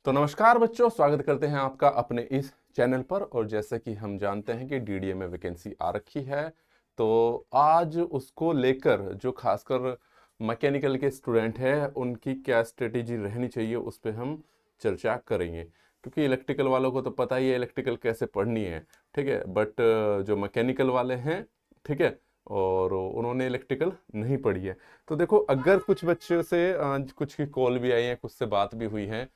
तो नमस्कार बच्चों, स्वागत करते हैं आपका अपने इस चैनल पर। और जैसे कि हम जानते हैं कि डीडीए में वैकेंसी आ रखी है, तो आज उसको लेकर जो खासकर मैकेनिकल के स्टूडेंट हैं उनकी क्या स्ट्रेटेजी रहनी चाहिए उस पर हम चर्चा करेंगे। क्योंकि इलेक्ट्रिकल वालों को तो पता ही है इलेक्ट्रिकल कैसे पढ़नी है, ठीक है। बट जो मैकेनिकल वाले हैं, ठीक है, और उन्होंने इलेक्ट्रिकल नहीं पढ़ी है, तो देखो अगर कुछ बच्चों से कुछ की कॉल भी आई है, कुछ से बात भी हुई है,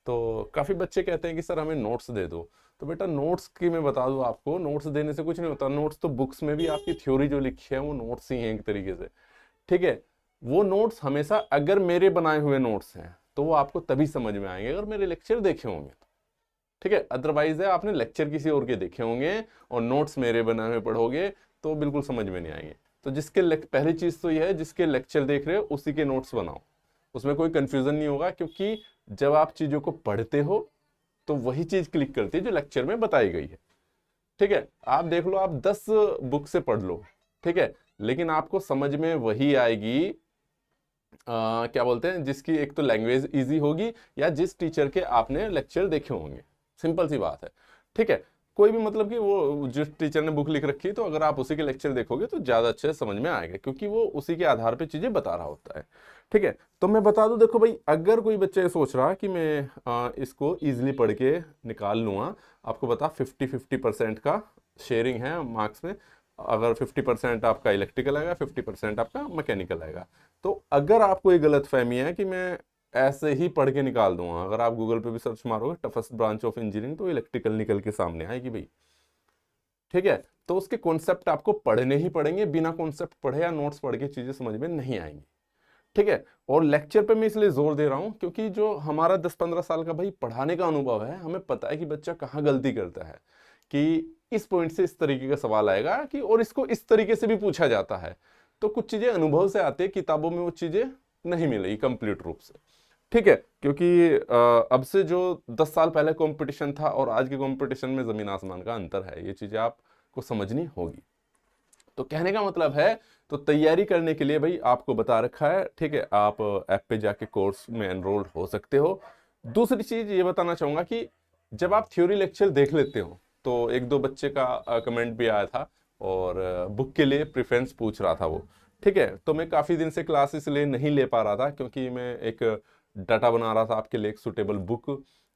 तो काफ़ी बच्चे कहते हैं कि सर हमें नोट्स दे दो। तो बेटा नोट्स की मैं बता दूं आपको, नोट्स देने से कुछ नहीं होता। नोट्स तो बुक्स में भी आपकी थ्योरी जो लिखी है वो नोट्स ही हैं एक तरीके से, ठीक है। वो नोट्स हमेशा अगर मेरे बनाए हुए नोट्स हैं तो वो आपको तभी समझ में आएंगे अगर मेरे लेक्चर देखे होंगे तो, ठीक है। अदरवाइज है आपने लेक्चर किसी और के देखे होंगे और नोट्स मेरे बनाए हुए पढ़ोगे तो बिल्कुल समझ में नहीं आएंगे। तो पहली चीज तो यह है, जिसके लेक्चर देख रहे हो उसी के नोट्स बनाओ, उसमें कोई कंफ्यूजन नहीं होगा। क्योंकि जब आप चीजों को पढ़ते हो तो वही चीज क्लिक करती है जो लेक्चर में बताई गई है, ठीक है। आप देख लो, आप 10 बुक से पढ़ लो, ठीक है, लेकिन आपको समझ में वही आएगी क्या बोलते हैं, जिसकी एक तो लैंग्वेज इजी होगी या जिस टीचर के आपने लेक्चर देखे होंगे। सिंपल सी बात है, ठीक है। कोई भी मतलब कि वो जिस टीचर ने बुक लिख रखी है तो अगर आप उसी के लेक्चर देखोगे तो ज्यादा अच्छे से समझ में आएगा, क्योंकि वो उसी के आधार पे चीजें बता रहा होता है, ठीक है। तो मैं बता दूं, देखो भाई, अगर कोई बच्चा ये सोच रहा है कि मैं इसको इजिली पढ़ के निकाल लूंगा, आपको बता 50-50% का शेयरिंग है मार्क्स में। अगर 50% आपका इलेक्ट्रिकल आएगा, 50% आपका मैकेनिकल आएगा। तो अगर आपको ये गलत फहमी है कि मैं ऐसे ही पढ़ के निकाल दूंगा, अगर आप गूगल पे भी सर्च मारोगे टफेस्ट ब्रांच ऑफ इंजीनियरिंग तो इलेक्ट्रिकल निकल के सामने आएगी भाई, ठीक है। तो उसके कॉन्सेप्ट आपको पढ़ने ही पड़ेंगे, बिना कॉन्सेप्ट पढ़े या नोट्स पढ़ के चीजें समझ में नहीं आएंगी, ठीक है। और लेक्चर पे मैं इसलिए जोर दे रहा हूं क्योंकि जो हमारा 10-15 साल का भाई पढ़ाने का अनुभव है, हमें पता है कि बच्चा कहाँ गलती करता है, कि इस पॉइंट से इस तरीके का सवाल आएगा कि और इसको इस तरीके से भी पूछा जाता है। तो कुछ चीजें अनुभव से आती है, किताबों में वो चीजें नहीं मिलेगी कंप्लीट रूप से, ठीक है। क्योंकि अब से जो 10 साल पहले कंपटीशन था और आज के कंपटीशन में जमीन आसमान का अंतर है, ये चीजें आपको समझनी होगी। तो कहने का मतलब है, तो तैयारी करने के लिए भाई आपको बता रखा है, ठीक है, आप ऐप पे जाके कोर्स में एनरोल्ड हो सकते हो। दूसरी चीज ये बताना चाहूंगा कि जब आप थ्योरी लेक्चर देख लेते हो, तो एक दो बच्चे का कमेंट भी आया था और बुक के लिए प्रेफरेंस पूछ रहा था वो, ठीक है। तो मैं काफी दिन से क्लास इसलिए नहीं ले पा रहा था क्योंकि मैं एक डाटा बना रहा था आपके लिए, एक सुटेबल बुक,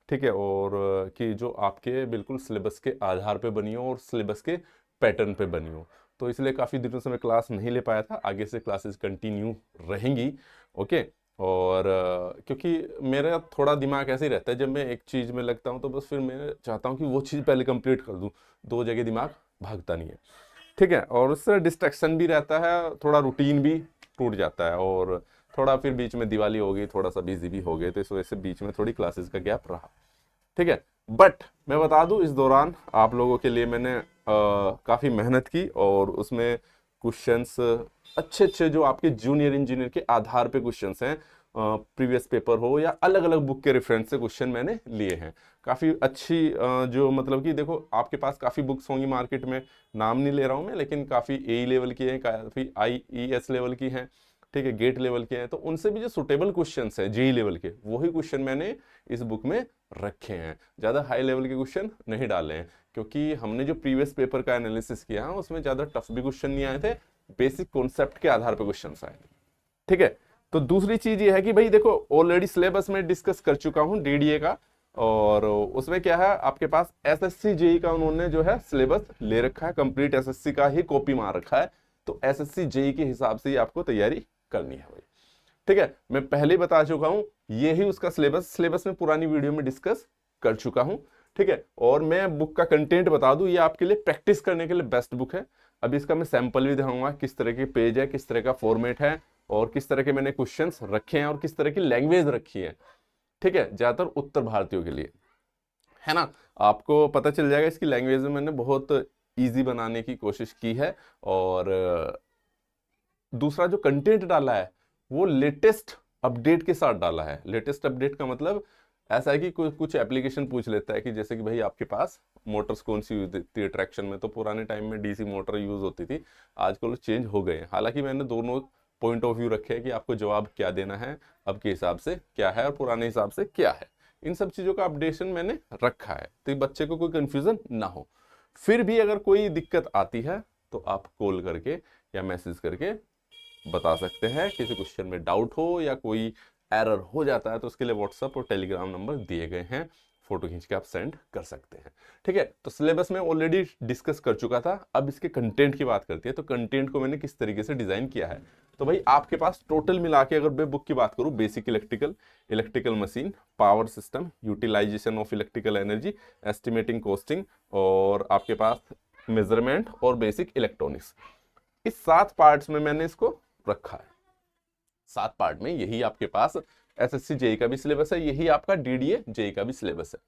ठीक है, और कि जो आपके बिल्कुल सिलेबस के आधार पे बनी हो और सिलेबस के पैटर्न पे बनी हो। तो इसलिए काफ़ी दिनों से मैं क्लास नहीं ले पाया था, आगे से क्लासेस कंटिन्यू रहेंगी, ओके। और क्योंकि मेरा थोड़ा दिमाग ऐसे ही रहता है, जब मैं एक चीज़ में लगता हूँ तो बस फिर मैं चाहता हूँ कि वो चीज़ पहले कंप्लीट कर दूँ, दो जगह दिमाग भागता नहीं है, ठीक है। और उससे डिस्ट्रैक्शन भी रहता है, थोड़ा रूटीन भी टूट जाता है, और थोड़ा फिर बीच में दिवाली हो गई, थोड़ा सा बिजी भी हो गए, तो इस वजह से बीच में थोड़ी क्लासेस का गैप रहा, ठीक है। बट मैं बता दूं, इस दौरान आप लोगों के लिए मैंने काफ़ी मेहनत की और उसमें क्वेश्चंस अच्छे अच्छे जो आपके जूनियर इंजीनियर के आधार पे क्वेश्चंस हैं, प्रीवियस पेपर हो या अलग अलग बुक के रेफरेंस से क्वेश्चन मैंने लिए हैं। काफ़ी अच्छी जो मतलब कि देखो आपके पास काफ़ी बुक्स होंगी मार्केट में, नाम नहीं ले रहा हूँ मैं, लेकिन काफ़ी ए लेवल की हैं, काफ़ी IES लेवल की हैं, ठीक है, गेट लेवल के हैं। तो उनसे भी जो सुटेबल क्वेश्चंस हैं जेई लेवल के, वही क्वेश्चन मैंने इस बुक में रखे हैं। ज़्यादा हाई लेवल के क्वेश्चन नहीं डाले हैं, क्योंकि हमने जो प्रीवियस पेपर का एनालिसिस किया है उसमें ज़्यादा टफ भी क्वेश्चन नहीं आए थे, बेसिक कॉन्सेप्ट के आधार पर क्वेश्चन आए थे, ठीक है। तो दूसरी चीज ये है कि भाई देखो, ऑलरेडी सिलेबस में डिस्कस कर चुका हूं डीडीए का, और उसमें क्या है, आपके पास एसएससी जेई का उन्होंने जो है सिलेबस ले रखा है, कंप्लीट एसएससी का ही कॉपी मार रखा है। तो एसएससी जेई के हिसाब से ही आपको तैयारी करनी है भाई, ठीक है। मैं पहले ही बता चुका हूं, ये ही उसका सिलेबस में पुरानी वीडियो में डिस्कस कर चुका हूं, ठीक है। और मैं बुक का कंटेंट बता दूं, ये आपके लिए प्रैक्टिस करने के लिए बेस्ट बुक है। अभी इसका मैं सैंपल भी दिखाऊंगा, किस तरह के पेज है, किस तरह का फॉर्मेट है, और किस तरह के मैंने क्वेश्चंस रखे हैं और किस तरह की लैंग्वेज रखी है, ठीक है, ज्यादातर उत्तर भारतीयों के लिए, है ना। आपको पता चल जाएगा इसकी लैंग्वेज में मैंने बहुत इजी बनाने की कोशिश की है। और दूसरा जो कंटेंट डाला है वो लेटेस्ट अपडेट के साथ डाला है। लेटेस्ट अपडेट का मतलब ऐसा है कि कुछ एप्लीकेशन पूछ लेता है कि जैसे कि भाई आपके पास मोटर्स कौन सी यूज होती है ट्रैक्शन में, तो पुराने टाइम में डीसी मोटर यूज होती थी, आजकल चेंज हो गए हैं। हालांकि मैंने दोनों पॉइंट ऑफ व्यू रखे हैं कि आपको जवाब क्या देना है, अब के हिसाब से क्या है और पुराने हिसाब से क्या है, इन सब चीज़ों का अपडेशन मैंने रखा है, तो बच्चे को कोई कंफ्यूजन ना हो। फिर भी अगर कोई दिक्कत आती है तो आप कॉल करके या मैसेज करके बता सकते हैं। किसी क्वेश्चन में डाउट हो या कोई एरर हो जाता है तो उसके लिए व्हाट्सएप और टेलीग्राम नंबर दिए गए हैं, फोटो खींच के आप सेंड कर सकते हैं। ठीक है, तो सिलेबस में ऑलरेडी डिस्कस कर चुका था, अब इसके कंटेंट की बात करते हैं। तो कंटेंट को मैंने किस तरीके से डिजाइन किया है, तो भाई आपके पास टोटल मिला के अगर मैं बुक की बात करूं, basic electrical machine, power system, utilization of electrical energy, estimating, costing, और आपके पास मेजरमेंट और बेसिक इलेक्ट्रॉनिक्स, इस 7 पार्ट्स में मैंने इसको रखा है। 7 पार्ट में यही आपके पास एसएससी जेई का भी सिलेबस है, यही आपका डीडीए जेई का भी सिलेबस है।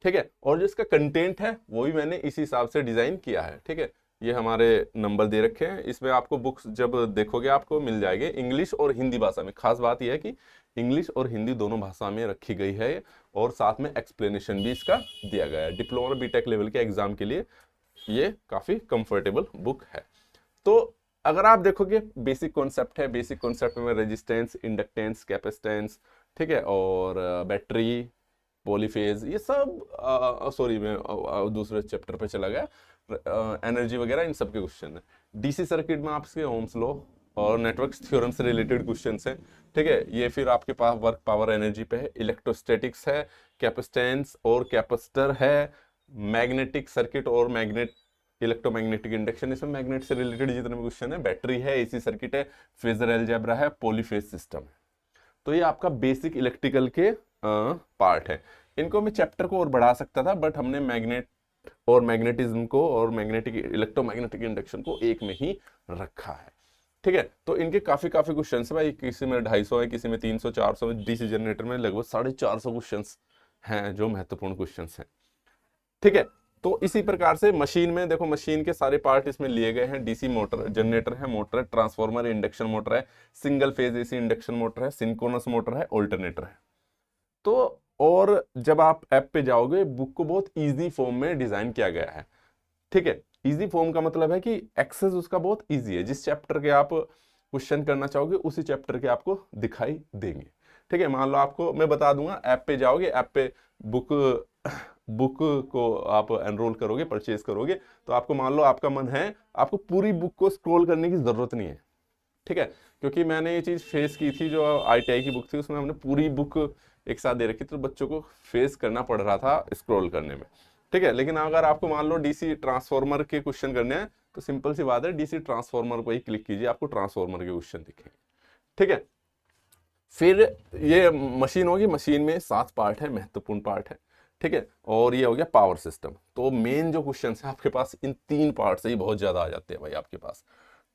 ठीक है, और जो इसका कंटेंट है वो भी मैंने इसी हिसाब से डिजाइन किया है। ठीक है, ये हमारे नंबर दे रखे हैं, इसमें आपको बुक्स जब देखोगे आपको मिल जाएंगे इंग्लिश और हिंदी भाषा में। खास बात यह है कि इंग्लिश और हिंदी दोनों भाषा में रखी गई है, और साथ में एक्सप्लेनेशन भी इसका दिया गया है। डिप्लोमा बीटेक लेवल के एग्जाम के लिए ये काफी कंफर्टेबल बुक है। तो अगर आप देखोगे बेसिक कॉन्सेप्ट है, बेसिक कॉन्सेप्ट में रेजिस्टेंस, इंडक्टेंस, कैपेसिटेंस, ठीक है, और बैटरी, पॉलीफेज, ये सब सॉरी मैं दूसरे चैप्टर पे चला गया, एनर्जी वगैरह, इन सब के क्वेश्चन है। डीसी सर्किट में आपके ओम्स लॉ और नेटवर्क थ्योरम से रिलेटेड क्वेश्चन है। ठीक है, ये फिर आपके पास वर्क पावर एनर्जी पे है, इलेक्ट्रोस्टैटिक्स है, कैपेसिटेंस और कैपेसिटर है, मैग्नेटिक सर्किट और इलेक्ट्रोमैग्नेटिक इंडक्शन, इसमें मैग्नेट से रिलेटेड जितने भी क्वेश्चन है, बैटरी है, एसी सर्किट है, फेजर अलजेब्रा है, पॉलीफेज सिस्टम है। तो ये आपका बेसिक इलेक्ट्रिकल के पार्ट है। इनको मैं चैप्टर को और बढ़ा सकता था, बट हमने मैग्नेट और मैग्नेटिज्म को और इलेक्ट्रोमैग्नेटिक इंडक्शन को एक में ही रखा है। ठीक है, तो इनके काफी क्वेश्चन है भाई, किसी में 250 है, किसी में 300, 400 में, डीसी जनरेटर में लगभग 450 क्वेश्चन हैं जो महत्वपूर्ण क्वेश्चन हैं। ठीक है, तो इसी प्रकार से मशीन में देखो, मशीन के सारे पार्ट इसमें लिए गए हैं। डीसी मोटर, जनरेटर है, मोटर है, ट्रांसफार्मर, इंडक्शन मोटर है, single phase AC induction motor है, सिंक्रोनस मोटर है, ऑल्टरनेटर है। तो और जब आप ऐप पे जाओगे, बुक को बहुत इजी फॉर्म में डिजाइन किया गया है। ठीक है, इजी फॉर्म का मतलब है कि एक्सेस उसका बहुत इजी है, जिस चैप्टर के आप क्वेश्चन करना चाहोगे उसी चैप्टर के आपको दिखाई देंगे। ठीक है, मान लो आपको मैं बता दूंगा, ऐप पे जाओगे, ऐप पे बुक को आप एनरोल करोगे, परचेज करोगे, तो आपको मान लो आपका मन है, आपको पूरी बुक को स्क्रॉल करने की जरूरत नहीं है। ठीक है, क्योंकि मैंने ये चीज फेस की थी, जो आईटीआई की बुक थी उसमें हमने पूरी बुक एक साथ दे रखी, तो बच्चों को फेस करना पड़ रहा था स्क्रॉल करने में। ठीक है, लेकिन अगर आपको मान लो डीसी ट्रांसफार्मर के क्वेश्चन करने हैं, तो सिंपल सी बात है, डीसी ट्रांसफार्मर को ही क्लिक कीजिए, आपको ट्रांसफार्मर के क्वेश्चन दिखेंगे। ठीक है, फिर ये मशीन होगी, मशीन में 7 पार्ट है, महत्वपूर्ण पार्ट है। ठीक है, और ये हो गया पावर सिस्टम। तो मेन जो क्वेश्चन है आपके पास इन 3 पार्ट से ही बहुत ज्यादा आ जाते हैं भाई आपके पास।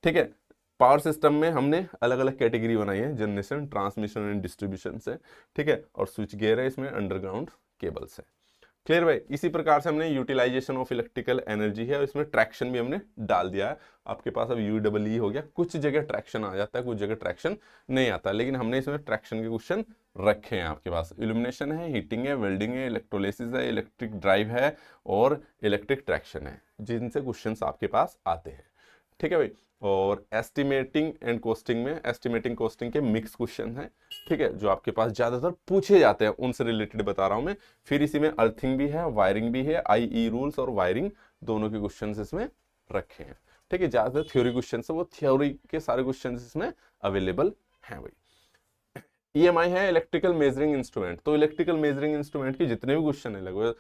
ठीक है, पावर सिस्टम में हमने अलग अलग कैटेगरी बनाई है, जनरेशन, ट्रांसमिशन एंड डिस्ट्रीब्यूशन से। ठीक है, और स्विच गियर है, इसमें अंडरग्राउंड केबल्स है। क्लियर भाई, इसी प्रकार से हमने यूटिलाइजेशन ऑफ इलेक्ट्रिकल एनर्जी है, और इसमें ट्रैक्शन भी हमने डाल दिया है। आपके पास अब यूडब्ल्यू हो गया, कुछ जगह ट्रैक्शन आ जाता है, कुछ जगह ट्रैक्शन नहीं आता, लेकिन हमने इसमें ट्रैक्शन के क्वेश्चन रखे हैं। आपके पास इल्यूमिनेशन है, हीटिंग है, वेल्डिंग है, इलेक्ट्रोलिसिस है, इलेक्ट्रिक ड्राइव है, और इलेक्ट्रिक ट्रैक्शन है, जिनसे क्वेश्चन आपके पास आते हैं। ठीक है भाई, और एस्टिमेटिंग एंड कोस्टिंग में, एस्टिमेटिंग कोस्टिंग के मिक्स क्वेश्चन हैं। ठीक है, जो आपके पास ज्यादातर पूछे जाते हैं, उनसे रिलेटेड बता रहा हूं मैं। फिर इसी में अर्थिंग भी है, वायरिंग भी है, आईई रूल्स और वायरिंग दोनों के क्वेश्चन इसमें रखे हैं। ठीक है, ज्यादातर थ्योरी क्वेश्चन है, वो थ्योरी के सारे क्वेश्चन इसमें अवेलेबल हैं भाई। ईएमआई है, इलेक्ट्रिकल मेजरिंग इंस्ट्रूमेंट। तो इलेक्ट्रिकल मेजरिंग इंस्ट्रूमेंट के जितने भी क्वेश्चन है, लगभग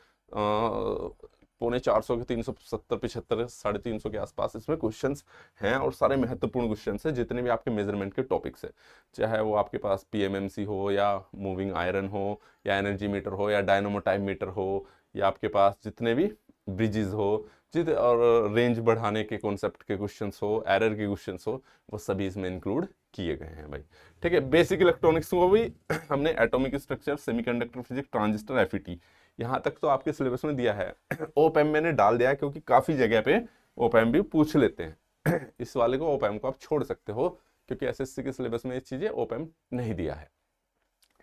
450 के 370, 75, 350 के आसपास इसमें क्वेश्चंस हैं, और सारे महत्वपूर्ण क्वेश्चंस हैं, जितने भी आपके मेजरमेंट के टॉपिक्स है, चाहे वो आपके पास पीएमएमसी हो, या मूविंग आयरन हो, या एनर्जी मीटर हो, या डायनामो टाइम मीटर हो, या आपके पास जितने भी ब्रिजेस हो, और रेंज बढ़ाने के कॉन्सेप्ट के क्वेश्चंस हो, एरर के क्वेश्चंस हो, वो सभी इसमें इंक्लूड किए गए हैं भाई। ठीक है, बेसिक इलेक्ट्रॉनिक्स को भी हमने atomic structure, semiconductor physics, transistor, FET, यहाँ तक तो आपके सिलेबस में दिया है। ओपैम मैंने डाल दिया है, क्योंकि काफी जगह पे ओपैम भी पूछ लेते हैं। इस वाले को, ओपैम को आप छोड़ सकते हो, क्योंकि एसएससी के सिलेबस में ये चीजें ओपैम नहीं दिया है।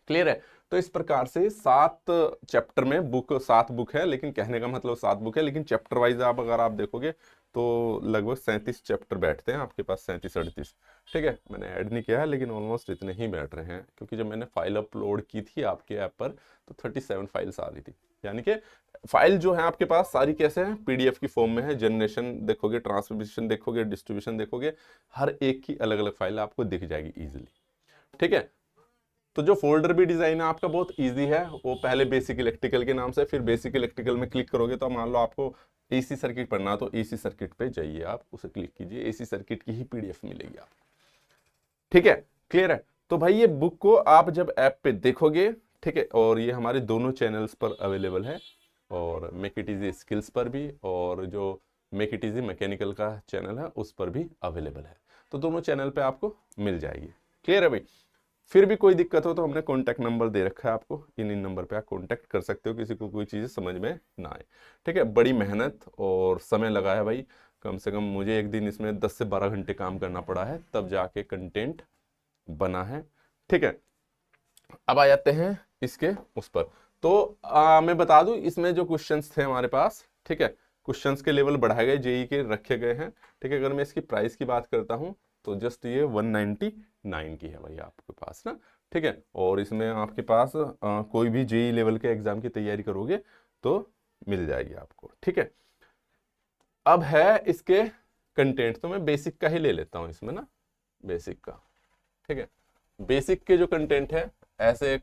क्लियर है। तो इस प्रकार से 7 चैप्टर में बुक, 7 बुक है, लेकिन कहने का मतलब 7 बुक है, लेकिन चैप्टर वाइज आप अगर आप देखोगे तो लगभग 37 चैप्टर बैठते हैं आपके पास, 37-38। ठीक है, मैंने ऐड नहीं किया है, लेकिन ऑलमोस्ट इतने ही बैठ रहे हैं, क्योंकि जब मैंने फाइल अपलोड की थी आपके ऐप पर तो 37 फाइल्स आ रही थी। यानी कि फाइल जो है आपके पास सारी कैसे हैं, पीडीएफ की फॉर्म में है। जनरेशन देखोगे, ट्रांसमिशन देखोगे, डिस्ट्रीब्यूशन देखोगे, हर एक की अलग अलग फाइल आपको दिख जाएगी इजीली। ठीक है, तो जो फोल्डर भी डिजाइन है आपका बहुत इजी है। वो पहले बेसिक इलेक्ट्रिकल के नाम से, फिर बेसिक इलेक्ट्रिकल में क्लिक करोगे तो मान लो आपको एसी सर्किट पढ़ना, तो एसी सर्किट पे जाइए, आप उसे क्लिक कीजिए, एसी सर्किट की ही पीडीएफ मिलेगी आपको। ठीक है, क्लियर है। तो भाई ये बुक को आप जब ऐप पे देखोगे, ठीक है, और ये हमारे दोनों चैनल्स पर अवेलेबल है, और मेक इट इजी स्किल्स पर भी, और जो मेक इट इजी मैकेनिकल का चैनल है उस पर भी अवेलेबल है। तो दोनों चैनल पे आपको मिल जाएगी। क्लियर है भाई। फिर भी कोई दिक्कत हो तो हमने कॉन्टैक्ट नंबर दे रखा है आपको, इन नंबर पे आप कॉन्टैक्ट कर सकते हो, किसी को कोई चीज़ समझ में ना आए। ठीक है, बड़ी मेहनत और समय लगा है भाई, कम से कम मुझे एक दिन इसमें 10 से 12 घंटे काम करना पड़ा है, तब जाके कंटेंट बना है। ठीक है, अब आ जाते हैं इसके उस पर। तो मैं बता दूं, इसमें जो क्वेश्चंस थे हमारे पास, ठीक है, क्वेश्चंस के लेवल बढ़ाए गए, जेई के रखे गए हैं। ठीक है, अगर मैं इसकी प्राइस की बात करता हूं तो जस्ट ये 199 की है भाई आपके पास ना। ठीक है, और इसमें आपके पास कोई भी जेई लेवल के एग्जाम की तैयारी करोगे तो मिल जाएगी आपको। ठीक है, अब है इसके कंटेंट, तो मैं बेसिक का ही ले लेता हूं इसमें ना, बेसिक का। ठीक है, बेसिक के जो कंटेंट है, ऐसे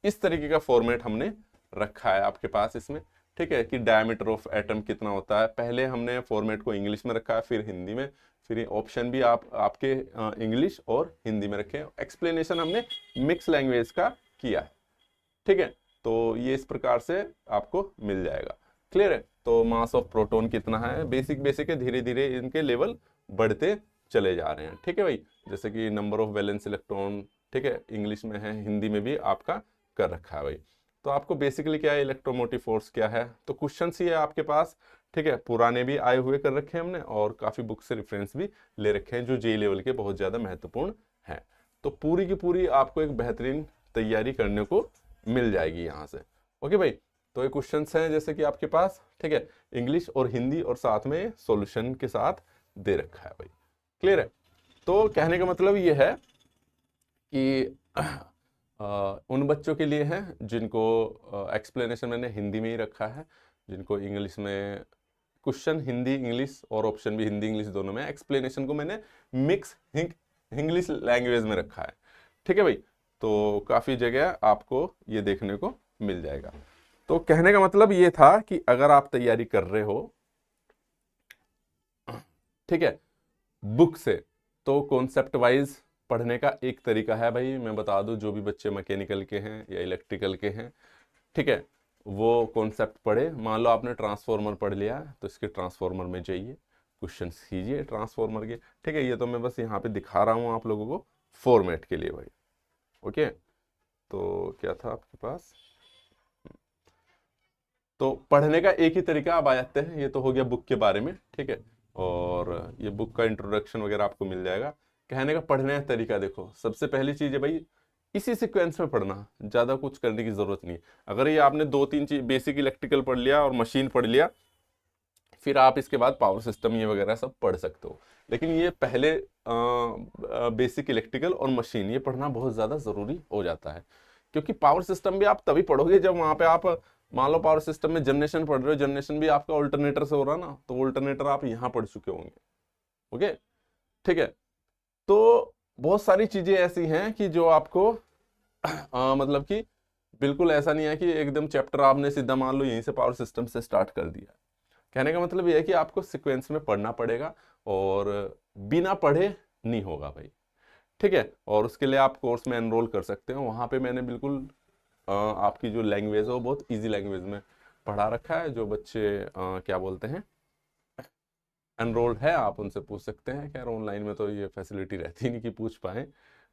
इस तरीके का फॉर्मेट हमने रखा है आपके पास इसमें। ठीक है, कि डायमीटर ऑफ एटम कितना होता है, पहले हमने फॉर्मेट को इंग्लिश में रखा है, फिर हिंदी में, फिर ये ऑप्शन भी आपके इंग्लिश और हिंदी में रखे हैं। एक्सप्लेनेशन हमने मिक्स लैंग्वेज का किया है। ठीक है, तो ये इस प्रकार से आपको मिल जाएगा। क्लियर है। तो मास ऑफ प्रोटॉन कितना है, बेसिक बेसिक है, धीरे धीरे इनके लेवल बढ़ते चले जा रहे हैं। ठीक है भाई, जैसे कि नंबर ऑफ वैलेंस इलेक्ट्रॉन, ठीक है, इंग्लिश में है, हिंदी में भी आपका कर रखा है भाई। तो आपको बेसिकली क्या है, इलेक्ट्रोमोटिव फोर्स क्या है, तो क्वेश्चन ही है आपके पास। ठीक है, पुराने भी आए हुए कर रखे हैं हमने, और काफी बुक से रेफरेंस भी ले रखे हैं जो जेई लेवल के बहुत ज्यादा महत्वपूर्ण हैं। तो पूरी की पूरी आपको एक बेहतरीन तैयारी करने को मिल जाएगी यहाँ से। ओके भाई, तो ये क्वेश्चंस हैं जैसे कि आपके पास, ठीक है, इंग्लिश और हिंदी, और साथ में सॉल्यूशन के साथ दे रखा है भाई। क्लियर है। तो कहने का मतलब ये है कि उन बच्चों के लिए है जिनको एक्सप्लेनेशन मैंने हिंदी में ही रखा है, जिनको इंग्लिश में क्वेश्चन हिंदी इंग्लिश और ऑप्शन भी हिंदी इंग्लिश दोनों में, एक्सप्लेनेशन को मैंने मिक्स इंग्लिश लैंग्वेज में रखा है। ठीक है भाई, तो काफ़ी जगह आपको ये देखने को मिल जाएगा। तो कहने का मतलब ये था कि अगर आप तैयारी कर रहे हो, ठीक है, बुक से, तो कॉन्सेप्ट वाइज पढ़ने का एक तरीका है भाई, मैं बता दूं, जो भी बच्चे मैकेनिकल के हैं या इलेक्ट्रिकल के हैं, ठीक है, वो कॉन्सेप्ट पढ़े। मान लो आपने ट्रांसफॉर्मर पढ़ लिया तो इसके ट्रांसफॉर्मर में जाइए, क्वेश्चन कीजिए ट्रांसफॉर्मर के। ठीक है, ये तो मैं बस यहाँ पे दिखा रहा हूँ आप लोगों को फॉर्मेट के लिए भाई। ओके, तो क्या था आपके पास, तो पढ़ने का एक ही तरीका अब आ जाते हैं। ये तो हो गया बुक के बारे में, ठीक है, और ये बुक का इंट्रोडक्शन वगैरह आपको मिल जाएगा। कहने का पढ़ने का तरीका देखो, सबसे पहली चीज है भाई, इसी सीक्वेंस में पढ़ना, ज्यादा कुछ करने की जरूरत नहीं। अगर ये आपने 2-3 चीज बेसिक इलेक्ट्रिकल पढ़ लिया और मशीन पढ़ लिया, फिर आप इसके बाद पावर सिस्टम ये वगैरह सब पढ़ सकते हो, लेकिन ये पहले बेसिक इलेक्ट्रिकल और मशीन ये पढ़ना बहुत ज्यादा जरूरी हो जाता है। क्योंकि पावर सिस्टम भी आप तभी पढ़ोगे जब वहां पे आप, मान लो पावर सिस्टम में जनरेशन पढ़ रहे हो, जनरेशन भी आपका ऑल्टरनेटर से हो रहा ना, तो ऑल्टरनेटर आप यहाँ पढ़ चुके होंगे। ओके, ठीक है, तो बहुत सारी चीजें ऐसी हैं कि जो आपको मतलब कि बिल्कुल ऐसा नहीं है कि एकदम चैप्टर आपने सीधा मान लो यहीं से पावर सिस्टम से स्टार्ट कर दिया। कहने का मतलब ये है कि आपको सीक्वेंस में पढ़ना पड़ेगा, और बिना पढ़े नहीं होगा भाई। ठीक है, और उसके लिए आप कोर्स में एनरोल कर सकते हो, वहाँ पे मैंने बिल्कुल आपकी जो लैंग्वेज है वो बहुत इजी लैंग्वेज में पढ़ा रखा है। जो बच्चे क्या बोलते हैं एनरोल्ड है, आप उनसे पूछ सकते हैं। खैर ऑनलाइन में तो ये फैसिलिटी रहती नहीं कि पूछ पाए,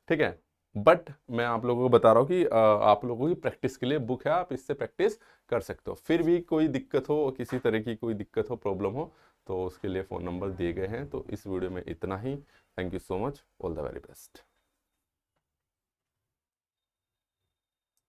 ठीक है, बट मैं आप लोगों को बता रहा हूँ कि आप लोगों की प्रैक्टिस के लिए बुक है, आप इससे प्रैक्टिस कर सकते हो। फिर भी कोई दिक्कत हो, किसी तरह की कोई दिक्कत हो, प्रॉब्लम हो, तो उसके लिए फ़ोन नंबर दिए गए हैं। तो इस वीडियो में इतना ही। Thank you so much, all the very best.